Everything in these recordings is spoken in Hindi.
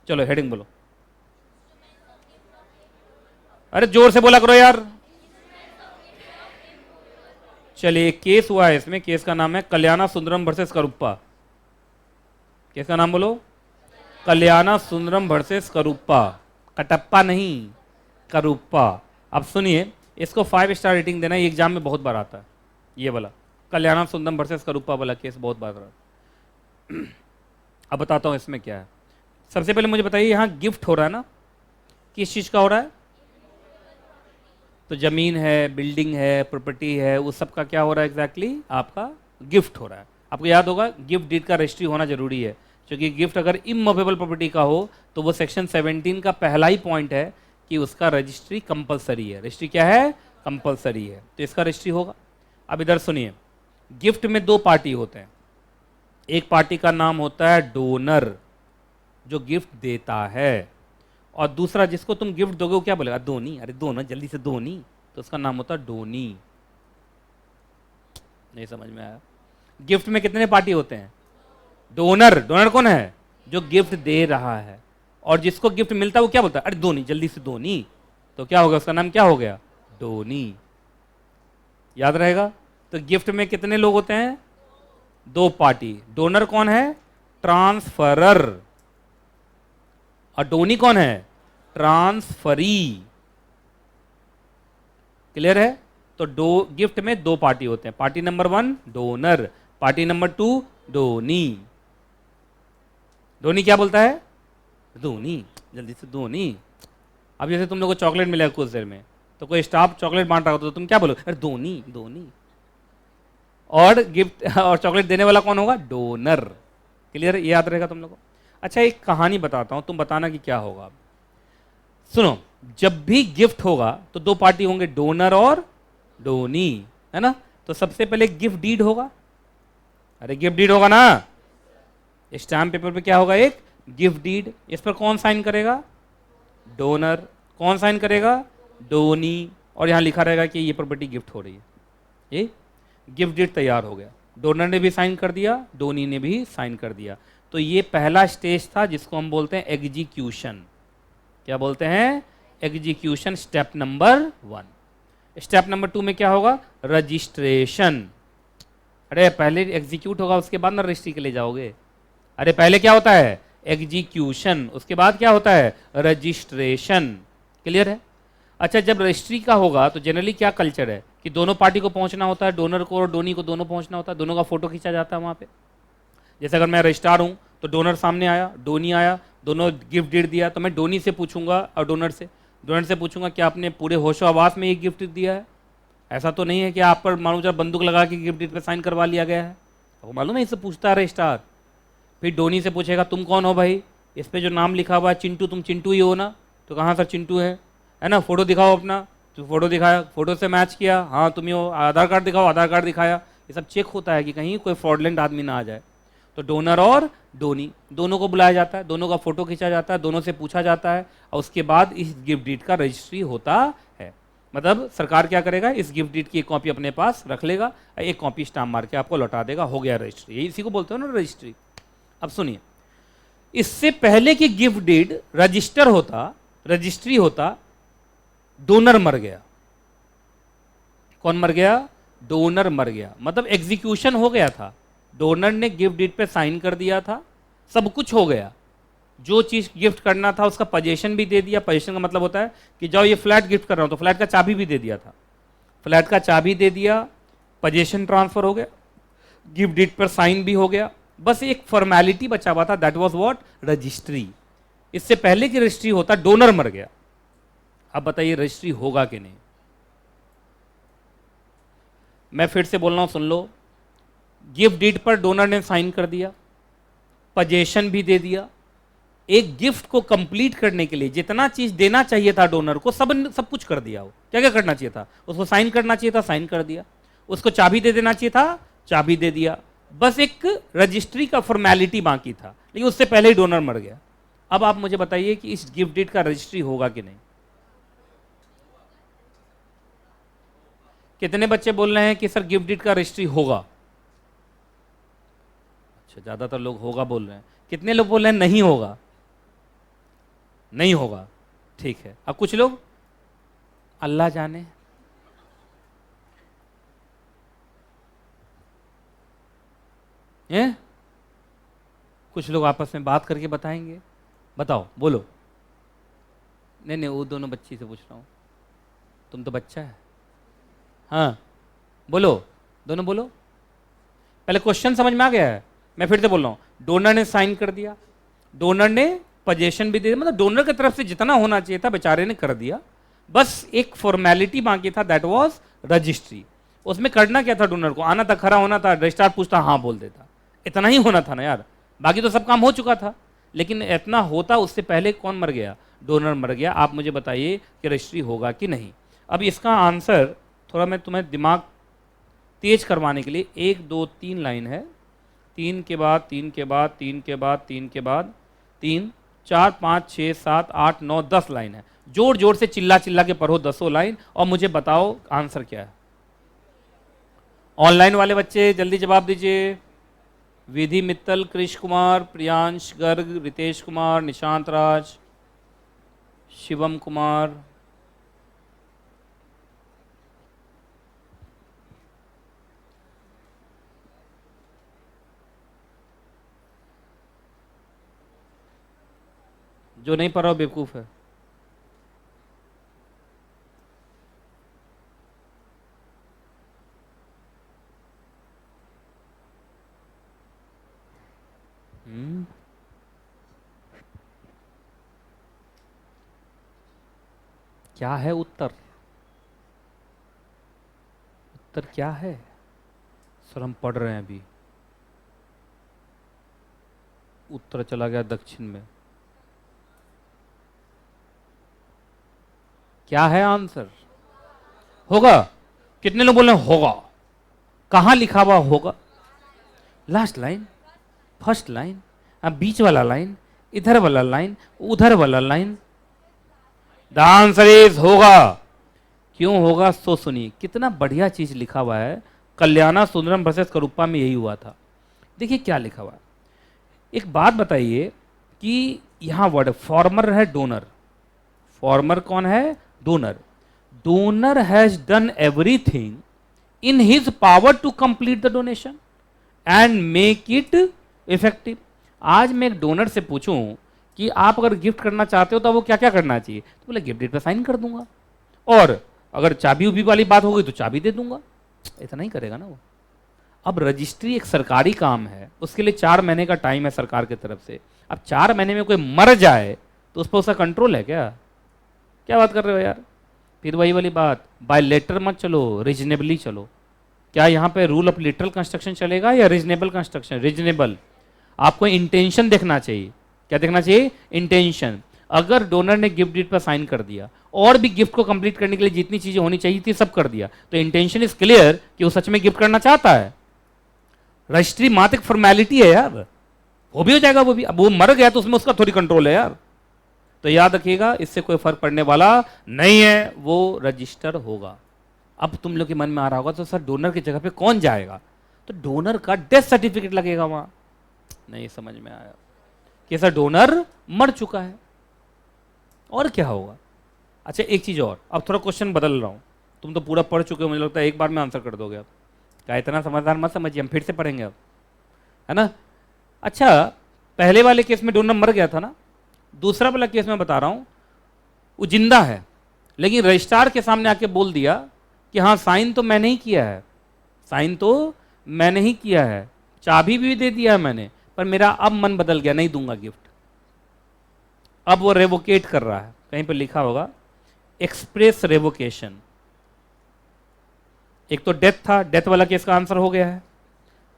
चलो हेडिंग बोलो। अरे जोर से बोला करो यार। चलिए केस हुआ है इसमें, केस का नाम है कल्याणा सुंदरम वर्सेस करुप्पा। केस का नाम बोलो, कल्याणा सुंदरम वर्सेस करुप्पा। कटप्पा नहीं, करुप्पा। अब सुनिए, इसको 5 स्टार रेटिंग देना, ये एग्जाम में बहुत बार आता है। ये वाला कल्याणा सुंदरम वर्सेस करुप्पा वाला केस बहुत बार आता है। अब बताता हूँ इसमें क्या है। सबसे पहले मुझे बताइए, यहाँ गिफ्ट हो रहा है ना, किस चीज का हो रहा है? तो जमीन है, बिल्डिंग है, प्रॉपर्टी है, उस सब का क्या हो रहा है एग्जैक्टली? आपका गिफ्ट हो रहा है। आपको याद होगा गिफ्ट डीड का रजिस्ट्री होना जरूरी है, क्योंकि गिफ्ट अगर इमूवेबल प्रॉपर्टी का हो तो वो सेक्शन 17 का पहला ही पॉइंट है कि उसका रजिस्ट्री कंपलसरी है। रजिस्ट्री क्या है? कंपलसरी है, तो इसका रजिस्ट्री होगा। अब इधर सुनिए, गिफ्ट में दो पार्टी होते हैं। एक पार्टी का नाम होता है डोनर, जो गिफ्ट देता है, और दूसरा जिसको तुम गिफ्ट दोगे वो क्या बोलेगा? दोनी। अरे दो ना, जल्दी से दोनी। तो उसका नाम होता है डोनी। नहीं समझ में आया? गिफ्ट में कितने पार्टी होते हैं? डोनर। डोनर कौन है? जो गिफ्ट दे रहा है। और जिसको गिफ्ट मिलता है वो क्या बोलता है? अरे दोनी, जल्दी से दोनी। तो क्या होगा? उसका नाम क्या हो गया? डोनी। याद रहेगा? तो गिफ्ट में कितने लोग होते हैं? दो पार्टी। डोनर कौन है? ट्रांसफरर। और डोनी कौन है? ट्रांसफरी। क्लियर है? तो गिफ्ट में दो पार्टी होते हैं। Party number 1 donor, party number 2 donee. Donee क्या बोलता है? धोनी, जल्दी से धोनी। अब जैसे तुम लोग को चॉकलेट मिलेगा कुछ देर में, तो कोई स्टाफ चॉकलेट बांट रहा होता तो तुम क्या बोलो? अरे धोनी धोनी। और गिफ्ट और चॉकलेट देने वाला कौन होगा? डोनर। क्लियर? ये याद रहेगा तुम लोग को। अच्छा, एक कहानी बताता हूं, तुम बताना कि क्या होगा। सुनो, जब भी गिफ्ट होगा तो दो पार्टी होंगे, डोनर और डोनी, है ना? तो सबसे पहले गिफ्ट डीड होगा। अरे गिफ्ट डीड होगा ना? स्टैम्प पेपर पे क्या होगा? एक गिफ्ट डीड। इस पर कौन साइन करेगा? डोनर। कौन साइन करेगा? डोनी। और यहां लिखा रहेगा कि ये प्रॉपर्टी गिफ्ट हो रही है। ये गिफ्ट डीड तैयार हो गया। डोनर ने भी साइन कर दिया, डोनी ने भी साइन कर दिया। तो ये पहला स्टेज था जिसको हम बोलते हैं एग्जीक्यूशन। क्या बोलते हैं? Execution, step number 1। Step number 2 में क्या होगा? रजिस्ट्रेशन। अरे पहले एग्जीक्यूट होगा, उसके बाद ना रजिस्ट्री के लिए जाओगे। अरे पहले क्या होता है? एग्जीक्यूशन, उसके बाद क्या होता है? रजिस्ट्रेशन। क्लियर है? अच्छा, जब रजिस्ट्री का होगा तो जनरली क्या कल्चर है कि दोनों पार्टी को पहुंचना होता है, डोनर को और डोनी को दोनों पहुंचना होता है, दोनों का फोटो खींचा जाता है वहां पे। जैसे अगर मैं रजिस्ट्रार हूं तो डोनर सामने आया, डोनी आया, दोनों गिफ्ट डीड दिया, तो मैं डोनी से पूछूंगा और डोनर से पूछूंगा कि आपने पूरे होशो आवास में ये गिफ्ट दिया है? ऐसा तो नहीं है कि आप पर मालूम जब बंदूक लगा के गिफ्ट डीड पे साइन करवा लिया गया है? वो मालूम है, इससे पूछता है रजिस्ट्रार। फिर डोनी से पूछेगा तुम कौन हो भाई? इस पे जो नाम लिखा हुआ है चिंटू, तुम चिंटू ही हो ना? तो कहाँ सर चिंटू है ना? फोटो दिखाओ अपना। तो फोटो दिखाया, फोटो से मैच किया, हाँ तुम ही हो। आधार कार्ड दिखाओ, आधार कार्ड दिखाया। ये सब चेक होता है कि कहीं कोई फ्रॉडलेंट आदमी ना आ जाए। तो डोनर और डोनी दोनों को बुलाया जाता है, दोनों का फोटो खींचा जाता है, दोनों से पूछा जाता है, और उसके बाद इस गिफ्ट डीड का रजिस्ट्री होता है। मतलब सरकार क्या करेगा? इस गिफ्ट डीड की एक कॉपी अपने पास रख लेगा, एक कॉपी स्टाम्प मार के आपको लौटा देगा, हो गया रजिस्ट्री। इसी को बोलते हो ना रजिस्ट्री। अब सुनिए, इससे पहले कि गिफ्ट डीड रजिस्टर होता, रजिस्ट्री होता, डोनर मर गया। कौन मर गया? डोनर मर गया। मतलब एग्जीक्यूशन हो गया था, डोनर ने गिफ्ट डीड पे साइन कर दिया था, सब कुछ हो गया, जो चीज गिफ्ट करना था उसका पोजीशन भी दे दिया। पोजीशन का मतलब होता है कि जाओ ये फ्लैट गिफ्ट कर रहा हूं, तो फ्लैट का चाबी भी दे दिया था, फ्लैट का चाबी दे दिया, पोजीशन ट्रांसफर हो गया, गिफ्ट डीड पर साइन भी हो गया। बस एक फॉर्मेलिटी बचा हुआ था, दैट वाज व्हाट? रजिस्ट्री। इससे पहले की रजिस्ट्री होता, डोनर मर गया। अब बताइए रजिस्ट्री होगा कि नहीं? मैं फिर से बोल रहा हूं, सुन लो। गिफ्ट डीड पर डोनर ने साइन कर दिया, पोजीशन भी दे दिया। एक गिफ्ट को कंप्लीट करने के लिए जितना चीज देना चाहिए था डोनर को, सब कुछ कर दिया। वो क्या क्या करना चाहिए था? उसको साइन करना चाहिए था, साइन कर दिया। उसको चाबी दे देना चाहिए था, चाबी दे दिया। बस एक रजिस्ट्री का फॉर्मेलिटी बाकी था, लेकिन उससे पहले ही डोनर मर गया। अब आप मुझे बताइए कि इस गिफ्ट डीड का रजिस्ट्री होगा कि नहीं? कितने बच्चे बोल रहे हैं कि सर गिफ्ट डीड का रजिस्ट्री होगा? अच्छा, ज्यादातर लोग होगा बोल रहे हैं। कितने लोग बोल रहे हैं नहीं होगा? नहीं होगा, ठीक है। अब कुछ लोग अल्लाह जाने, हैं? कुछ लोग आपस में बात करके बताएंगे। बताओ, बोलो। नहीं नहीं, वो दोनों बच्ची से पूछ रहा हूं, तुम तो बच्चा है। हाँ बोलो, दोनों बोलो। पहले क्वेश्चन समझ में आ गया है? मैं फिर से बोल रहा हूं, डोनर ने साइन कर दिया, डोनर ने पोजीशन भी दे दिया, मतलब डोनर की तरफ से जितना होना चाहिए था बेचारे ने कर दिया। बस एक फॉर्मेलिटी बाकी था, दैट वाज रजिस्ट्री। उसमें करना क्या था? डोनर को आना था, खड़ा होना था, रजिस्ट्रार पूछता हाँ बोल देता, इतना ही होना था ना यार, बाकी तो सब काम हो चुका था। लेकिन इतना होता उससे पहले कौन मर गया? डोनर मर गया। आप मुझे बताइए कि रजिस्ट्री होगा कि नहीं। अब इसका आंसर थोड़ा मैं तुम्हें दिमाग तेज करवाने के लिए, 1 2 3 लाइन है, 3 के बाद 3 के बाद 3 के बाद 3 के बाद 3 4 5 6 7 8 9 10 लाइन है। जोर जोर से चिल्ला चिल्ला के पढ़ो 10 लाइन और मुझे बताओ आंसर क्या है। ऑनलाइन वाले बच्चे जल्दी जवाब दीजिए। विधि मित्तल, कृष कुमार, प्रियांश गर्ग, रितेश कुमार, निशांत राज, शिवम कुमार, जो नहीं पढ़ा वो बेवकूफ है। क्या है उत्तर? उत्तर क्या है? सर हम पढ़ रहे हैं अभी। उत्तर चला गया दक्षिण में। क्या है आंसर? होगा। कितने लोग बोल रहे हैं होगा? कहां लिखा हुआ होगा? लास्ट लाइन, फर्स्ट लाइन, बीच वाला लाइन, इधर वाला लाइन, उधर वाला लाइन। द आंसर इज होगा। क्यों होगा? सो सुनिए, कितना बढ़िया चीज लिखा हुआ है। कल्याणा सुंदरम वर्सेस करूप्पा में यही हुआ था। देखिए क्या लिखा हुआ है। एक बात बताइए कि यहां वर्ड फॉर्मर है डोनर। फॉर्मर कौन है? Donor. Donor has done everything in his power to complete the donation and make it effective. आज मैं एक डोनर से पूछूं कि आप अगर गिफ्ट करना चाहते हो तो वो क्या क्या करना चाहिए, तो बोले गिफ्ट डेट पर साइन कर दूंगा, और अगर चाबी उबी वाली बात होगी तो चाबी दे दूंगा। इतना ही करेगा ना वो। अब रजिस्ट्री एक सरकारी काम है, उसके लिए 4 महीने का टाइम है सरकार की तरफ से। अब 4 महीने में कोई मर जाए तो उस पर उसका कंट्रोल है क्या? क्या बात कर रहे हो यार? फिर वही वाली बात, बाय लेटर मत चलो, रीजनेबली चलो। क्या यहाँ पे रूल ऑफ लिटरल कंस्ट्रक्शन चलेगा या रीजनेबल कंस्ट्रक्शन? रीजनेबल। आपको इंटेंशन देखना चाहिए। क्या देखना चाहिए? इंटेंशन। अगर डोनर ने गिफ्ट डीड पर साइन कर दिया और भी गिफ्ट को कंप्लीट करने के लिए जितनी चीजें होनी चाहिए थी सब कर दिया, तो इंटेंशन इज क्लियर कि वो सच में गिफ्ट करना चाहता है। रजिस्ट्री मात्र एक फॉर्मेलिटी है यार, वो भी हो जाएगा वो भी। अब वो मर गया तो उसमें उसका थोड़ी कंट्रोल है यार। तो याद रखिएगा, इससे कोई फर्क पड़ने वाला नहीं है, वो रजिस्टर होगा। अब तुम लोग के मन में आ रहा होगा तो सर डोनर की जगह पे कौन जाएगा? तो डोनर का डेथ सर्टिफिकेट लगेगा वहां। नहीं समझ में आया कि सर डोनर मर चुका है, और क्या होगा? अच्छा एक चीज और, अब थोड़ा क्वेश्चन बदल रहा हूं। तुम तो पूरा पढ़ चुके हो, मुझे लगता है एक बार में आंसर कर दोगे। अब क्या इतना समझदार मत समझिए, हम फिर से पढ़ेंगे अब, है ना? अच्छा, पहले वाले केस में डोनर मर गया था ना, दूसरा वाला केस में बता रहा हूं वो जिंदा है, लेकिन रजिस्ट्रार के सामने आके बोल दिया कि हाँ साइन तो मैंने ही किया है, साइन तो मैंने ही किया है, चाबी भी दे दिया है मैंने, पर मेरा अब मन बदल गया, नहीं दूंगा गिफ्ट। अब वो रेवोकेट कर रहा है, कहीं पर लिखा होगा एक्सप्रेस रेवोकेशन। एक तो डेथ था, डेथ वाला केस का आंसर हो गया है।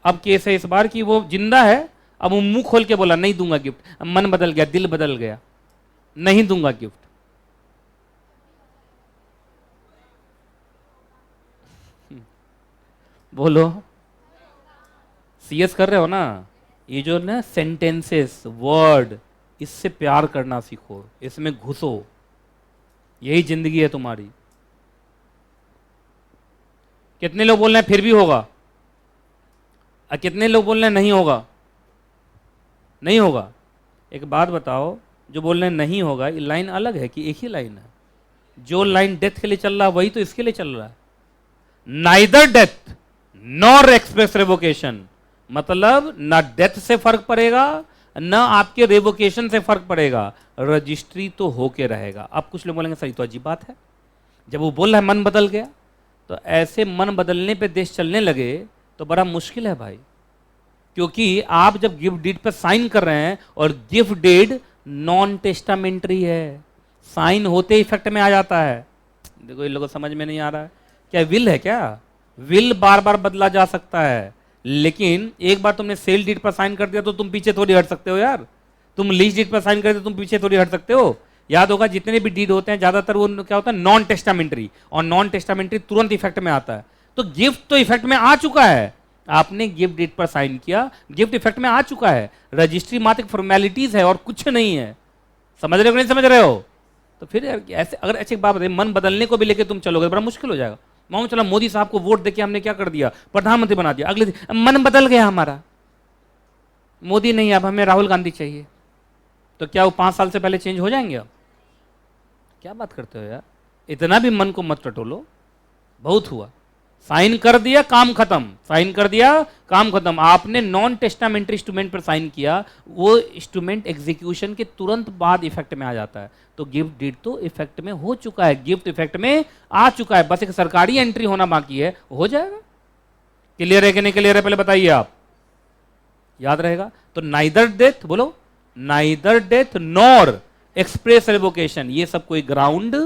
अब केस है इस बार कि वो जिंदा है, अब वो मुंह खोल के बोला नहीं दूंगा गिफ्ट, अब मन बदल गया, दिल बदल गया, नहीं दूंगा गिफ्ट। बोलो, सीएस कर रहे हो ना? ये जो ना सेंटेंसेस, वर्ड, इससे प्यार करना सीखो, इसमें घुसो, यही जिंदगी है तुम्हारी। कितने लोग बोल रहे हैं फिर भी होगा, और कितने लोग बोल रहे हैं नहीं होगा? नहीं होगा। एक बात बताओ, जो बोल रहे हैं नहीं होगा, ये लाइन अलग है कि एक ही लाइन है? जो लाइन डेथ के लिए चल रहा है वही तो इसके लिए चल रहा है। Neither death nor express revocation, मतलब ना डेथ से फर्क पड़ेगा ना आपके रेवोकेशन से फर्क पड़ेगा, रजिस्ट्री तो होके रहेगा। अब कुछ लोग बोलेंगे सर ये तो अजीब बात है, जब वो बोल रहा है मन बदल गया, तो ऐसे मन बदलने पे देश चलने लगे तो बड़ा मुश्किल है भाई, क्योंकि आप जब गिफ्ट डीड पर साइन कर रहे हैं और गिफ्ट डीड नॉन टेस्टामेंट्री है, साइन होते इफेक्ट में आ जाता है। देखो इन लोगों को समझ में नहीं आ रहा है, क्या विल है क्या? विल बार बार बदला जा सकता है, लेकिन एक बार तुमने सेल डीड पर साइन कर दिया तो तुम पीछे थोड़ी हट सकते हो यार। तुम लीज डीड पर साइन कर दिया तुम पीछे थोड़ी हट सकते हो। याद होगा जितने भी डीड होते हैं ज्यादातर वो क्या होता है, नॉन टेस्टामेंट्री, और नॉन टेस्टामेंट्री तुरंत इफेक्ट में आता है। तो गिफ्ट तो इफेक्ट में आ चुका है, आपने गिफ्ट डीड पर साइन किया, गिफ्ट इफेक्ट में आ चुका है, रजिस्ट्री मात्र फॉर्मेलिटीज है और कुछ नहीं है। समझ रहे हो नहीं समझ रहे हो? तो फिर ऐसे अगर अच्छी बात बताइए, मन बदलने को भी लेके तुम चलोगे तो बड़ा मुश्किल हो जाएगा। मान चला मोदी साहब को वोट देके हमने क्या कर दिया, प्रधानमंत्री बना दिया, अगले दिन मन बदल गया हमारा, मोदी नहीं अब हमें राहुल गांधी चाहिए, तो क्या वो 5 साल से पहले चेंज हो जाएंगे? अब क्या बात करते हो यार, इतना भी मन को मत टटोलो, बहुत हुआ। साइन कर दिया काम खत्म, साइन कर दिया काम खत्म। आपने नॉन टेस्टामेंट्री इंस्ट्रूमेंट पर साइन किया, वो इंस्ट्रूमेंट एग्जीक्यूशन के तुरंत बाद इफेक्ट में आ जाता है। तो गिफ्ट डीड तो इफेक्ट में हो चुका है, गिफ्ट इफेक्ट में आ चुका है, बस एक सरकारी एंट्री होना बाकी है, हो जाएगा। क्लियर है कि नहीं क्लियर है पहले बताइए आप, याद रहेगा। तो नाइदर डेथ, बोलो neither death nor express revocation, ये सब कोई ग्राउंड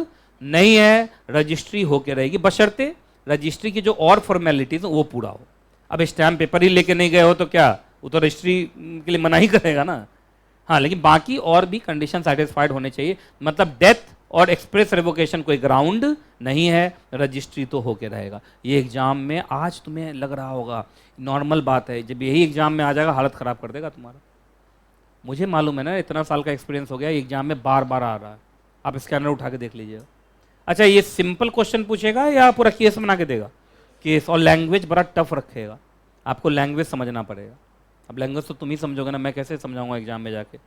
नहीं है, रजिस्ट्री होके रहेगी, बशर्ते रजिस्ट्री की जो और फॉर्मेलिटीज वो पूरा हो। अब स्टैम्प पेपर ही लेके नहीं गए हो तो क्या, वो तो रजिस्ट्री के लिए मना ही करेगा ना। हाँ, लेकिन बाकी और भी कंडीशन सेटिस्फाइड होने चाहिए, मतलब डेथ और एक्सप्रेस रेवोकेशन कोई ग्राउंड नहीं है, रजिस्ट्री तो होके रहेगा। ये एग्जाम में आज तुम्हें लग रहा होगा नॉर्मल बात है, जब यही एग्जाम में आ जाएगा हालत खराब कर देगा तुम्हारा। मुझे मालूम है ना, इतना साल का एक्सपीरियंस हो गया, एग्जाम में बार बार आ रहा है, आप स्कैनर उठा के देख लीजिएगा। अच्छा, ये सिंपल क्वेश्चन पूछेगा या पूरा केस बना के देगा? केस, और लैंग्वेज बड़ा टफ रखेगा, आपको लैंग्वेज समझना पड़ेगा। अब लैंग्वेज तो तुम ही समझोगे ना, मैं कैसे समझाऊंगा एग्जाम में जाके?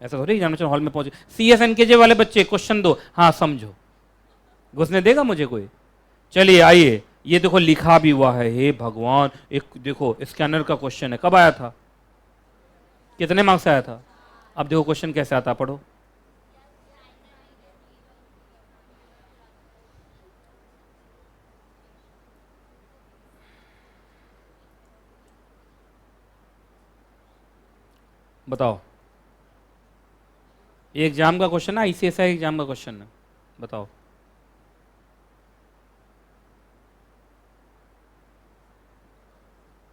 ऐसा थोड़ी एग्जामिनेशन हॉल में पहुंचे CSNKJ वाले बच्चे क्वेश्चन दो, हाँ समझो, घुसने देगा मुझे कोई? चलिए आइए, ये देखो लिखा भी हुआ है, हे भगवान, एक देखो स्कैनर का क्वेश्चन है, कब आया था, कितने मार्क्स से आया था? अब देखो क्वेश्चन कैसे आता, पढ़ो। बताओ, ये एग्जाम का क्वेश्चन है, ICSI एग्जाम का क्वेश्चन है, बताओ।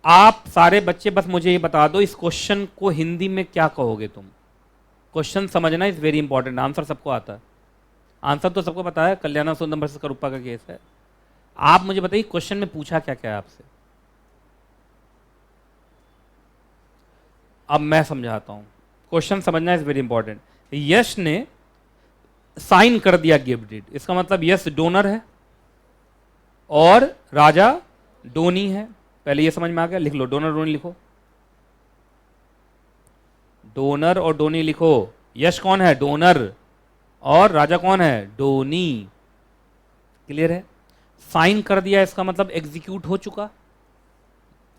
आप सारे बच्चे बस मुझे ये बता दो, इस क्वेश्चन को हिंदी में क्या कहोगे तुम? क्वेश्चन समझना इज वेरी इंपॉर्टेंट, आंसर सबको आता है, आंसर तो सबको पता है, कल्याणा सुंदरम वर्सेस करुप्पा का केस है। आप मुझे बताइए क्वेश्चन में पूछा क्या क्या है आपसे। अब मैं समझाता हूं, क्वेश्चन समझना इज वेरी इंपॉर्टेंट। यश ने साइन कर दिया गिफ्ट डीड, इसका मतलब यश डोनर है और राजा डोनी है। पहले ये समझ में आ गया, लिख लो, डोनर डोनी लिखो, डोनर और डोनी लिखो। यश कौन है? डोनर, और राजा कौन है? डोनी। क्लियर है? साइन कर दिया, इसका मतलब एग्जीक्यूट हो चुका,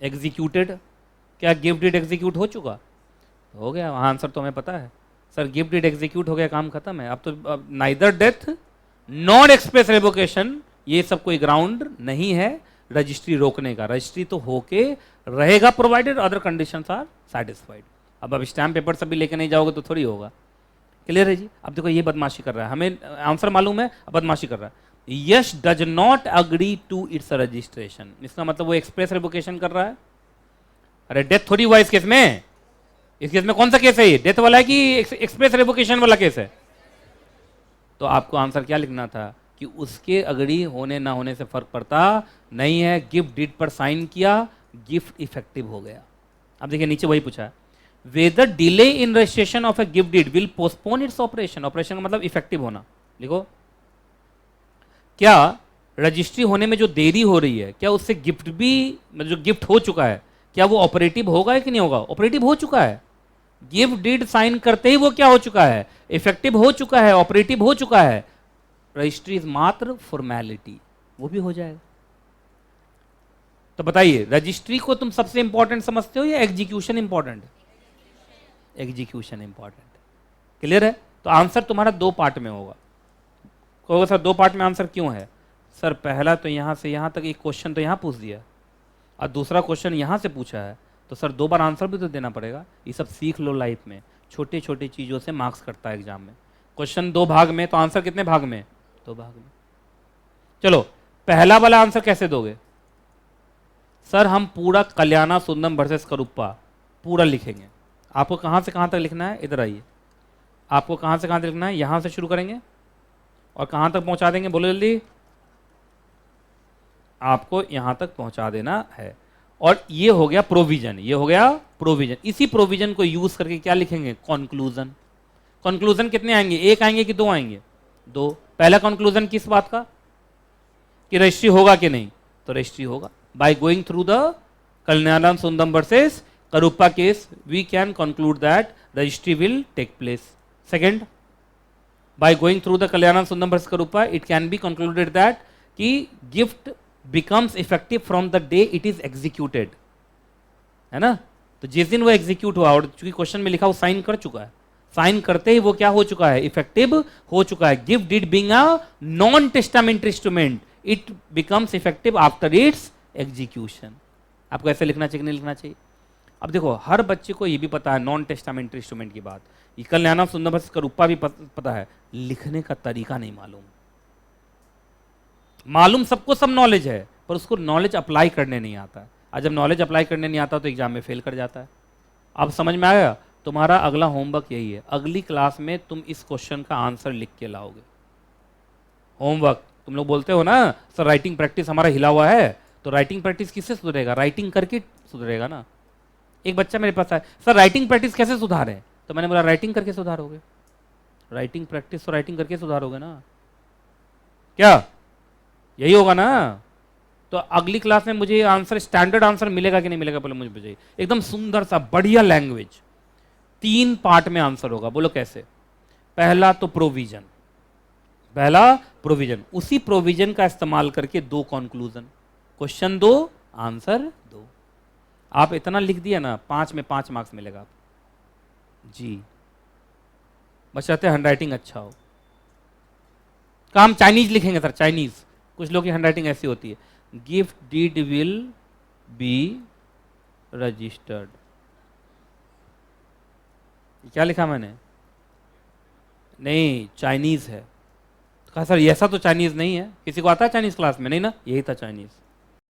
एग्जीक्यूटेड। क्या गिफ्ट डीड एग्जीक्यूट हो चुका? हो गया, आंसर तो हमें पता है सर, गिफ्ट डीड एग्जीक्यूट हो गया, काम खत्म है। अब तो neither death non express revocation, ये सब कोई ग्राउंड नहीं है रजिस्ट्री रोकने का, रजिस्ट्री तो होके रहेगा provided other conditions are satisfied. अब स्टैम्प पेपर सब भी लेके नहीं जाओगे तो थोड़ी होगा। क्लियर है जी? अब देखो ये बदमाशी कर रहा है, हमें आंसर मालूम है, बदमाशी कर रहा है। Yash does not agree to its registration, इसका मतलब वो एक्सप्रेस रेवोकेशन कर रहा है। अरे डेथ थोड़ी हुआ इस केस में, इस केस में कौन सा केस है ये, डेथ वाला है कि एक्सप्रेस रेवोकेशन वाला केस है? तो आपको आंसर क्या लिखना था कि उसके अग्री होने ना होने से फर्क पड़ता नहीं है, गिफ्ट डीड पर साइन किया, गिफ्ट इफेक्टिव हो गया। अब देखिए नीचे वही पूछा है, whether delay in registration of a gift deed will postpone its operation, operation का मतलब इफेक्टिव होना, लिखो। क्या रजिस्ट्री होने में जो देरी हो रही है, क्या उससे गिफ्ट भी, जो गिफ्ट हो चुका है, क्या वो ऑपरेटिव होगा कि नहीं होगा? ऑपरेटिव हो चुका है, गिव डिड साइन करते ही वो क्या हो चुका है, इफेक्टिव हो चुका है, ऑपरेटिव हो चुका है। रजिस्ट्री इज मात्र फॉर्मेलिटी, वो भी हो जाएगा। तो बताइए रजिस्ट्री को तुम सबसे इंपॉर्टेंट समझते हो या execution important? Execution important. Clear है? तो आंसर तुम्हारा दो पार्ट में होगा। कहोगे सर दो पार्ट में आंसर क्यों है? सर पहला तो यहां से यहां तक एक क्वेश्चन तो यहां पूछ दिया और दूसरा क्वेश्चन यहां से पूछा है, तो सर दो बार आंसर भी तो देना पड़ेगा। ये सब सीख लो लाइफ में, छोटे छोटे चीजों से मार्क्स कटता है एग्जाम में। क्वेश्चन दो भाग में तो आंसर कितने भाग में? दो भाग में। चलो पहला वाला आंसर कैसे दोगे? सर हम पूरा कल्याणा सुंदरम वर्सेस करुप्पा पूरा लिखेंगे। आपको कहां से कहां तक लिखना है? इधर आइए। आपको कहां से कहां तक लिखना है? यहां से शुरू करेंगे और कहां तक पहुंचा देंगे? बोलो जल्दी। आपको यहां तक पहुंचा देना है। और ये हो गया प्रोविजन, ये हो गया प्रोविजन। इसी प्रोविजन को यूज करके क्या लिखेंगे? कंक्लूजन। कंक्लूजन कितने आएंगे? एक आएंगे कि दो आएंगे? दो। पहला कंक्लूजन किस बात का? कि रजिस्ट्री होगा कि नहीं? तो रजिस्ट्री होगा। By going through the Kalyanam Sundaram versus Karuppa case we can conclude that registry will take place. Second, by going through the Kalyanam Sundam versus Karupa, it can be concluded that कि gift becomes effective from the day it is executed, है ना? तो जिस दिन वो एग्जीक्यूट हुआ, और चूंकि क्वेश्चन में लिखा वो साइन कर चुका है, साइन करते ही वो क्या हो चुका है? इफेक्टिव हो चुका है। Gift did being a non testament instrument, it becomes effective after it's execution. आपको ऐसे लिखना चाहिए कि नहीं लिखना चाहिए? अब देखो हर बच्चे को ये भी पता है नॉन टेस्टामेंट इंस्ट्रूमेंट की बात, कल्याणम सुंदरम वर्सेस करुप्पा भी पता है, लिखने का तरीका नहीं मालूम। मालूम सबको सब नॉलेज है, पर उसको नॉलेज अप्लाई करने नहीं आता है। और जब नॉलेज अप्लाई करने नहीं आता तो एग्जाम में फेल कर जाता है। अब समझ में आया? तुम्हारा अगला होमवर्क यही है, अगली क्लास में तुम इस क्वेश्चन का आंसर लिख के लाओगे। होमवर्क तुम लोग बोलते हो ना सर राइटिंग प्रैक्टिस हमारा हिला हुआ है, तो राइटिंग प्रैक्टिस किससे सुधरेगा? राइटिंग करके सुधरेगा ना। एक बच्चा मेरे पास आया, सर राइटिंग प्रैक्टिस कैसे सुधारें? तो मैंने बोला राइटिंग करके सुधारोगे। राइटिंग प्रैक्टिस तो राइटिंग करके सुधारोगे ना, क्या यही होगा ना? तो अगली क्लास में मुझे आंसर, स्टैंडर्ड आंसर मिलेगा कि नहीं मिलेगा पहले मुझे बताइए। एकदम सुंदर सा बढ़िया लैंग्वेज, 3 पार्ट में आंसर होगा। बोलो कैसे? पहला तो प्रोविजन, पहला प्रोविजन, उसी प्रोविजन का इस्तेमाल करके 2 कंक्लूजन, क्वेश्चन 2 आंसर 2। आप इतना लिख दिया ना, 5 में 5 मार्क्स मिलेगा आपको जी। बस चाहते हैंड राइटिंग अच्छा हो। का हम चाइनीज लिखेंगे सर, चाइनीज। कुछ लोग की हैंड राइटिंग ऐसी होती है, gift deed will be registered. क्या लिखा मैंने? नहीं, चाइनीज है। तो कहा सर ऐसा तो चाइनीज नहीं है। किसी को आता है चाइनीज क्लास में? नहीं ना, यही था चाइनीज।